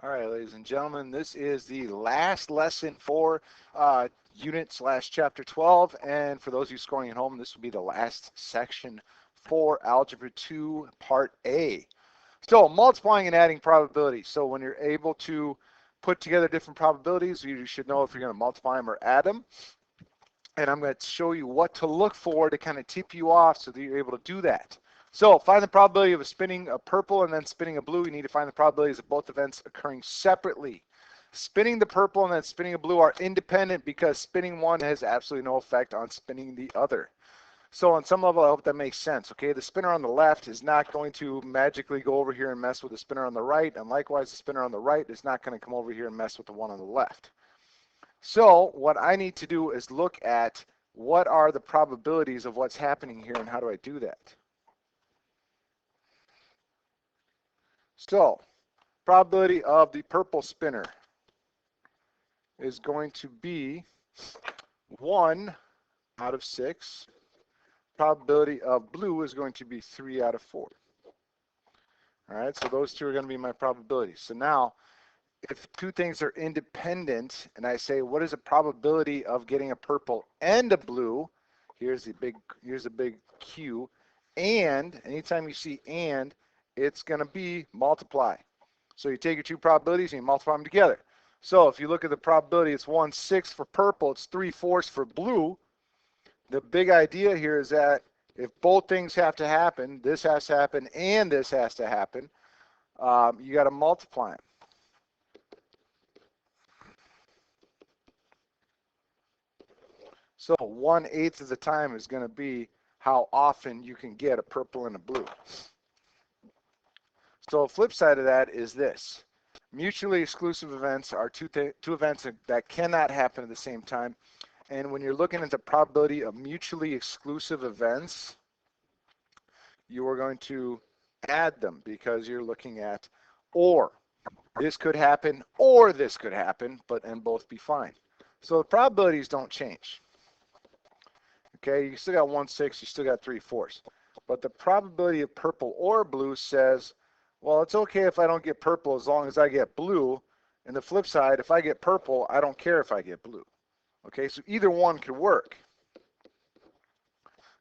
All right, ladies and gentlemen, this is the last lesson for unit/chapter 12. And for those of you scoring at home, this will be the last section for Algebra 2, Part A. So multiplying and adding probabilities. So when you're able to put together different probabilities, you should know if you're going to multiply them or add them. And I'm going to show you what to look for to kind of tip you off so that you're able to do that. So find the probability of spinning a purple and then spinning a blue. You need to find the probabilities of both events occurring separately. Spinning the purple and then spinning a blue are independent because spinning one has absolutely no effect on spinning the other. So on some level, I hope that makes sense. Okay, the spinner on the left is not going to magically go over here and mess with the spinner on the right, and likewise, the spinner on the right is not going to come over here and mess with the one on the left. So what I need to do is look at what are the probabilities of what's happening here and how do I do that. So probability of the purple spinner is going to be 1 out of 6. Probability of blue is going to be 3 out of 4. All right, so those two are going to be my probabilities. So now, if two things are independent, and I say, what is the probability of getting a purple and a blue? Here's a big Q. And anytime you see and, it's going to be multiply. So you take your two probabilities and you multiply them together. So if you look at the probability, it's 1/6 for purple, it's 3/4 for blue. The big idea here is that if both things have to happen, this has to happen and this has to happen, you got to multiply them. So 1/8 of the time is going to be how often you can get a purple and a blue. So the flip side of that is this. Mutually exclusive events are two events that cannot happen at the same time. And when you're looking at the probability of mutually exclusive events, you are going to add them because you're looking at or. This could happen or this could happen, and both be fine. So the probabilities don't change. Okay, you still got 1/6, you still got 3/4. But the probability of purple or blue says, well, it's okay if I don't get purple as long as I get blue. And the flip side, if I get purple, I don't care if I get blue. Okay, so either one could work.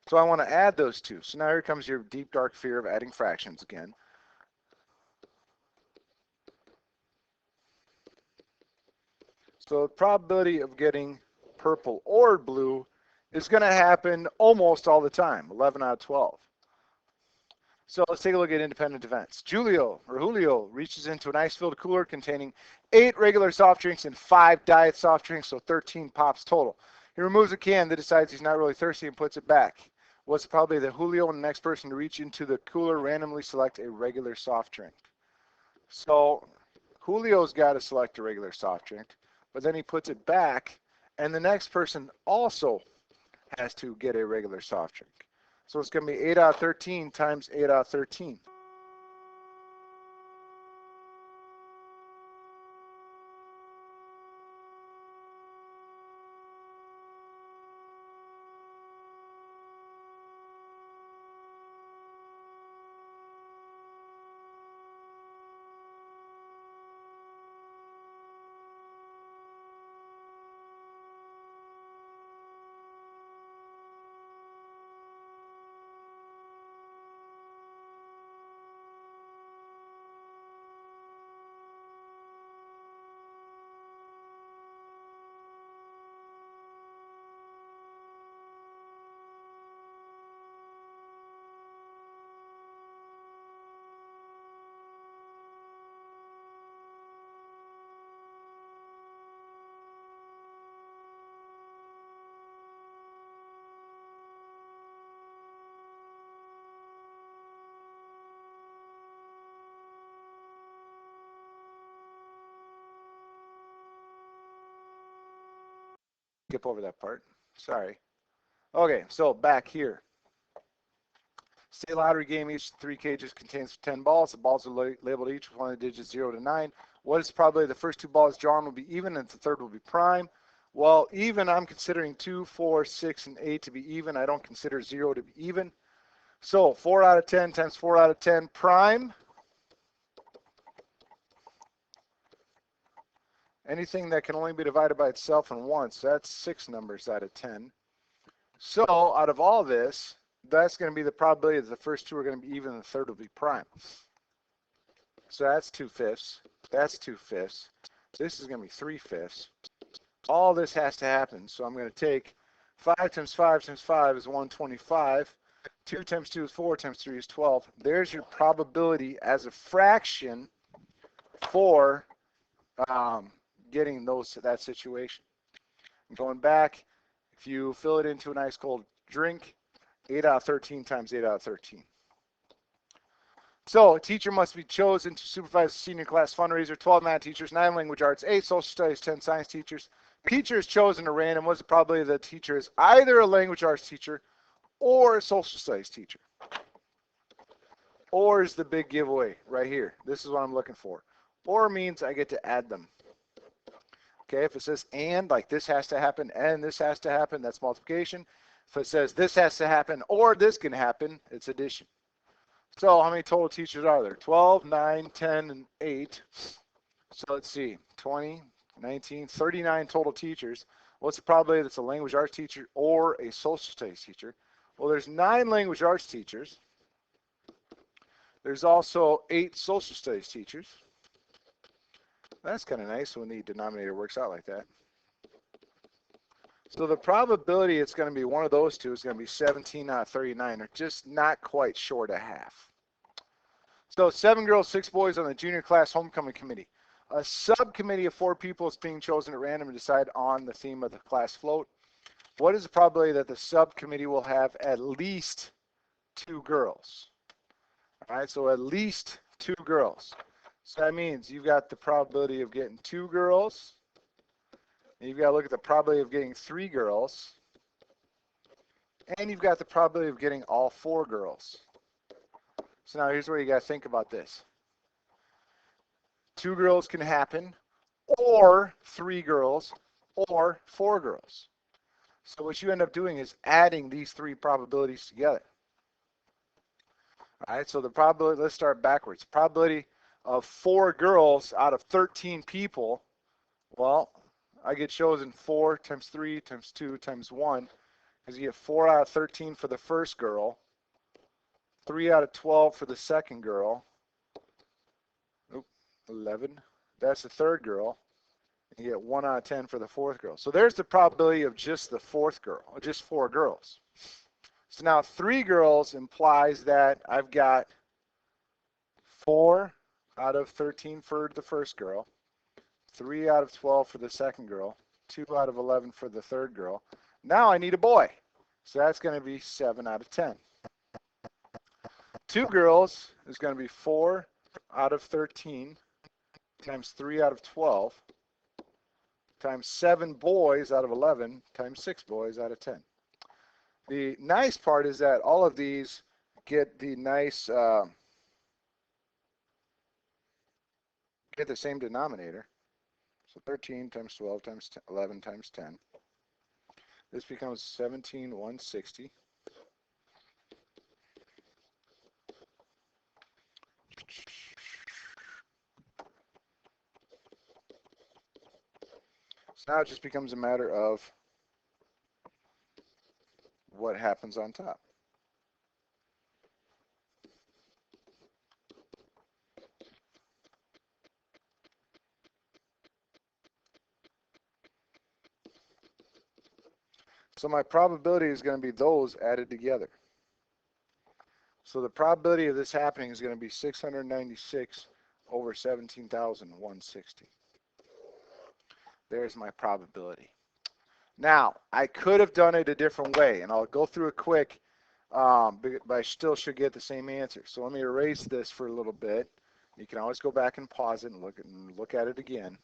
So I want to add those two. So now here comes your deep, dark fear of adding fractions again. So the probability of getting purple or blue is going to happen almost all the time, 11 out of 12. So let's take a look at independent events. Julio reaches into an ice-filled cooler containing 8 regular soft drinks and 5 diet soft drinks, so 13 pops total. He removes a can that decides he's not really thirsty and puts it back. What's probably that Julio and the next person to reach into the cooler randomly select a regular soft drink? So Julio's got to select a regular soft drink, but then he puts it back, and the next person also has to get a regular soft drink. So it's going to be 8 out of 13 times 8 out of 13. Skip over that part. Sorry. Okay, so back here. State lottery game, each 3 cages contains 10 balls. The balls are labeled each with one of the digits 0 to 9. What is probably the first 2 balls drawn will be even and the third will be prime? Well, even, I'm considering 2, 4, 6, and 8 to be even. I don't consider 0 to be even. So 4 out of 10 times 4 out of 10 prime Anything that can only be divided by itself and once, that's 6 numbers out of 10. So out of all this, that's going to be the probability that the first two are going to be even and the third will be prime. So that's 2/5. That's 2/5. This is going to be 3/5. All this has to happen. So I'm going to take 5 times 5 times 5 is 125. 2 times 2 is 4 times 3 is 12. There's your probability as a fraction for getting that situation. Going back, if you fill it into an ice cold drink, 8 out of 13 times 8 out of 13. So a teacher must be chosen to supervise the senior class fundraiser. 12 math teachers, 9 language arts, 8 social studies, 10 science teachers. Teacher is chosen at random. What's the probability that the teacher is either a language arts teacher or a social studies teacher? Or is the big giveaway right here. This is what I'm looking for. Or means I get to add them. Okay, if it says and, like this has to happen and this has to happen, that's multiplication. If it says this has to happen or this can happen, it's addition. So how many total teachers are there? 12, 9, 10, and 8. So let's see, 20, 19, 39 total teachers. What's the probability that's a language arts teacher or a social studies teacher? Well, there's 9 language arts teachers. There's also 8 social studies teachers. That's kind of nice when the denominator works out like that. So the probability it's going to be one of those two is going to be 17 out of 39, or just not quite short of half. So 7 girls, 6 boys on the junior class homecoming committee. A subcommittee of 4 people is being chosen at random to decide on the theme of the class float. What is the probability that the subcommittee will have at least 2 girls? All right, so at least 2 girls. So that means you've got the probability of getting 2 girls. And you've got to look at the probability of getting 3 girls. And you've got the probability of getting all 4 girls. So now here's where you got to think about this. 2 girls can happen, or 3 girls, or 4 girls. So what you end up doing is adding these 3 probabilities together. All right, so the probability, let's start backwards. Probability of 4 girls out of 13 people, well, I get chosen 4 times 3 times 2 times 1, because you get 4 out of 13 for the first girl, 3 out of 12 for the second girl, 11, that's the third girl, and you get 1 out of 10 for the fourth girl. So there's the probability of just the fourth girl, or just 4 girls. So now 3 girls implies that I've got 4 out of 13 for the first girl, 3 out of 12 for the second girl, 2 out of 11 for the third girl. Now I need a boy. So that's going to be 7 out of 10. 2 girls is going to be 4 out of 13 times 3 out of 12 times 7 boys out of 11 times 6 boys out of 10. The nice part is that all of these get the nice, get the same denominator. So 13 times 12 times 10, 11 times 10. This becomes 17,160. So now it just becomes a matter of what happens on top. So my probability is going to be those added together. So the probability of this happening is going to be 696 over 17,160. There's my probability. Now, I could have done it a different way, and I'll go through it quick, but I still should get the same answer. So let me erase this for a little bit. You can always go back and pause it and look at it again.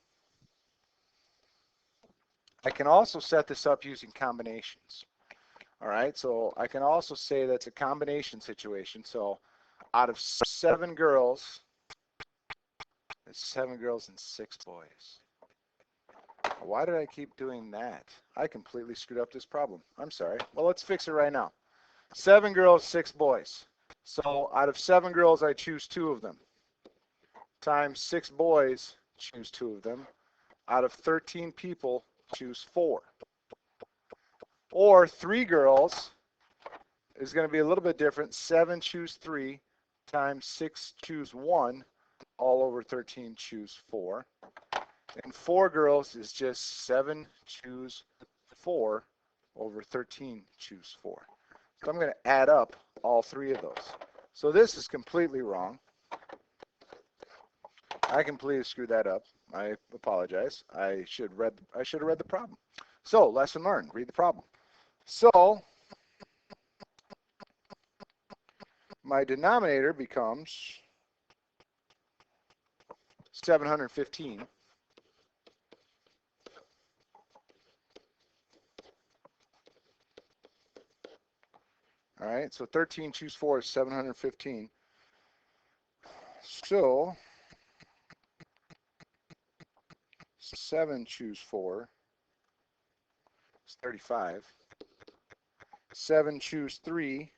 I can also set this up using combinations. All right, so I can also say that's a combination situation. So out of 7 girls, it's 7 girls and 6 boys. Why did I keep doing that? I completely screwed up this problem. I'm sorry. Well, let's fix it right now. 7 girls, 6 boys. So out of 7 girls, I choose 2 of them. Times 6 boys, choose 2 of them. out of 13 people choose 4. Or 3 girls is going to be a little bit different. 7 choose 3 times 6 choose 1. All over 13 choose 4. And 4 girls is just 7 choose 4 over 13 choose 4. So I'm going to add up all 3 of those. So this is completely wrong. I completely screwed that up. I apologize. I should have read the problem. So lesson learned. Read the problem. So my denominator becomes 715. All right, so 13 choose 4 is 715. So 7 choose 4 is 35. 7 choose 3.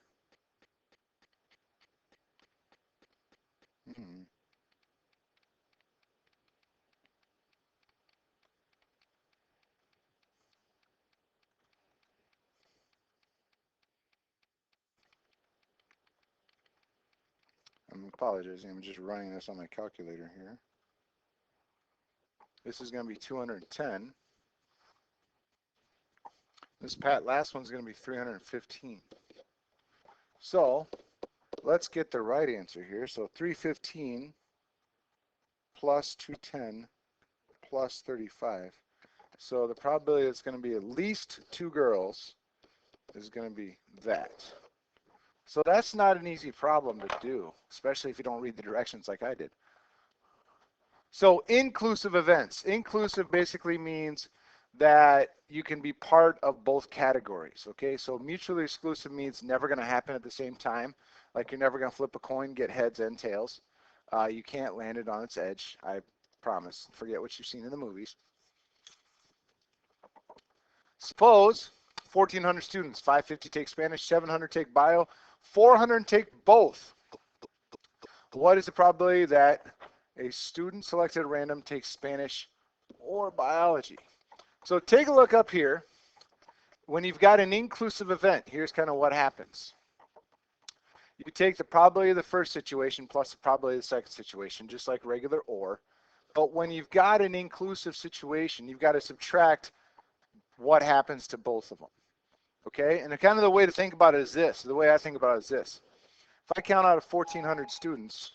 I'm apologizing. I'm just running this on my calculator here. This is going to be 210. This last one's going to be 315. So let's get the right answer here. So 315 plus 210 plus 35. So the probability it's going to be at least 2 girls is going to be that. So that's not an easy problem to do, especially if you don't read the directions like I did. So inclusive events. Inclusive basically means that you can be part of both categories, okay? So mutually exclusive means never going to happen at the same time. Like you're never going to flip a coin, get heads and tails. You can't land it on its edge, I promise. Forget what you've seen in the movies. Suppose 1,400 students, 550 take Spanish, 700 take bio, 400 take both. What is the probability that a student selected at random takes Spanish or biology? So take a look up here. When you've got an inclusive event, here's kind of what happens. You take the probability of the first situation plus the probability of the second situation, just like regular OR. But when you've got an inclusive situation, you've got to subtract what happens to both of them. Okay? And kind of the way to think about it is this. The way I think about it is this. If I count out of 1,400 students,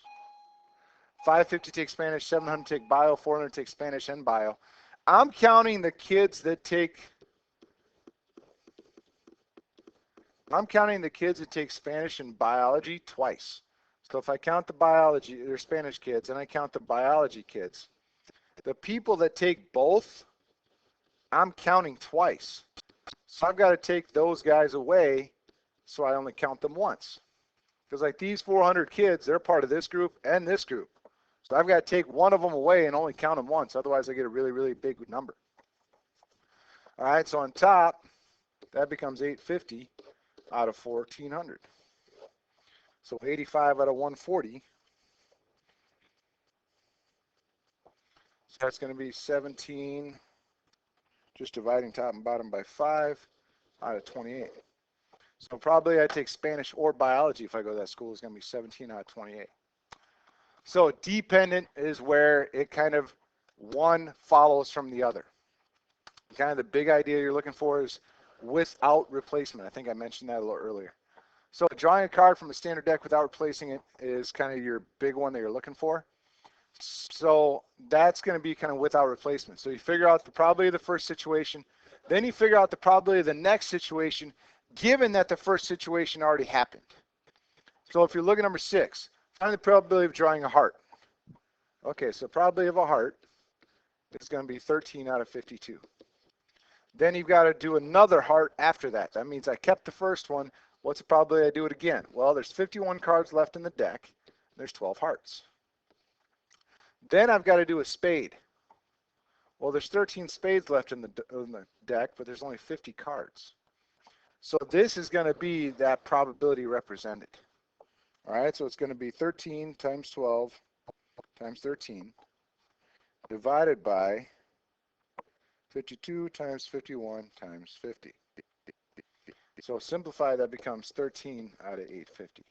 550 take Spanish, 700 take bio, 400 take Spanish and bio. I'm counting the kids that take Spanish and biology twice. So if I count the biology or Spanish kids and I count the biology kids, the people that take both, I'm counting twice. So I've got to take those guys away so I only count them once. Because like these 400 kids, they're part of this group and this group. So I've got to take one of them away and only count them once. Otherwise, I get a really, really big number. All right, so on top, that becomes 850 out of 1,400. So 85 out of 140. So that's going to be 17, just dividing top and bottom by 5 out of 28. So probably I take Spanish or biology if I go to that school is going to be 17 out of 28. So dependent is where it kind of one follows from the other. Kind of the big idea you're looking for is without replacement. I think I mentioned that a little earlier. So drawing a card from a standard deck without replacing it is kind of your big one that you're looking for. So that's going to be kind of without replacement. So you figure out the probability of the first situation, then you figure out the probability of the next situation, given that the first situation already happened. So if you're looking at number 6, find the probability of drawing a heart. Okay, so probability of a heart is going to be 13 out of 52. Then you've got to do another heart after that. That means I kept the first one. What's the probability I do it again? Well, there's 51 cards left in the deck. There's 12 hearts. Then I've got to do a spade. Well, there's 13 spades left in the deck, but there's only 50 cards. So this is going to be that probability represented. All right, so it's going to be 13 times 12 times 13 divided by 52 times 51 times 50. So simplify, that becomes 13 out of 850.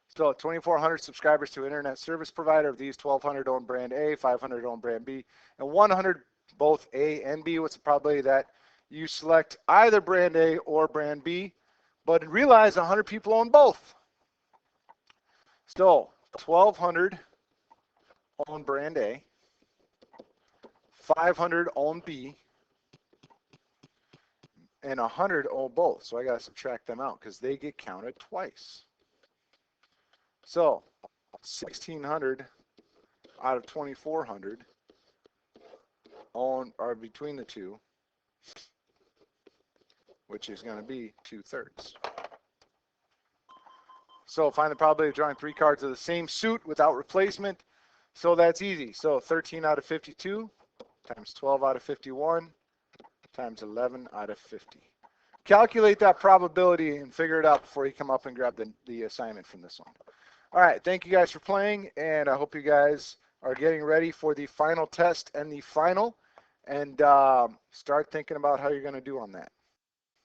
Still, 2,400 subscribers to internet service provider. Of these, 1,200 own brand A, 500 own brand B, and 100 both A and B. What's the probability that you select either brand A or brand B, but realize 100 people own both? Still, 1,200 own brand A, 500 own B, and 100 own both. So I got to subtract them out because they get counted twice. So 1,600 out of 2,400 are between the two, which is going to be 2/3. So find the probability of drawing 3 cards of the same suit without replacement. So that's easy. So 13 out of 52 times 12 out of 51 times 11 out of 50. Calculate that probability and figure it out before you come up and grab the assignment from this one. All right, thank you guys for playing, and I hope you guys are getting ready for the final test and the final, and start thinking about how you're going to do on that.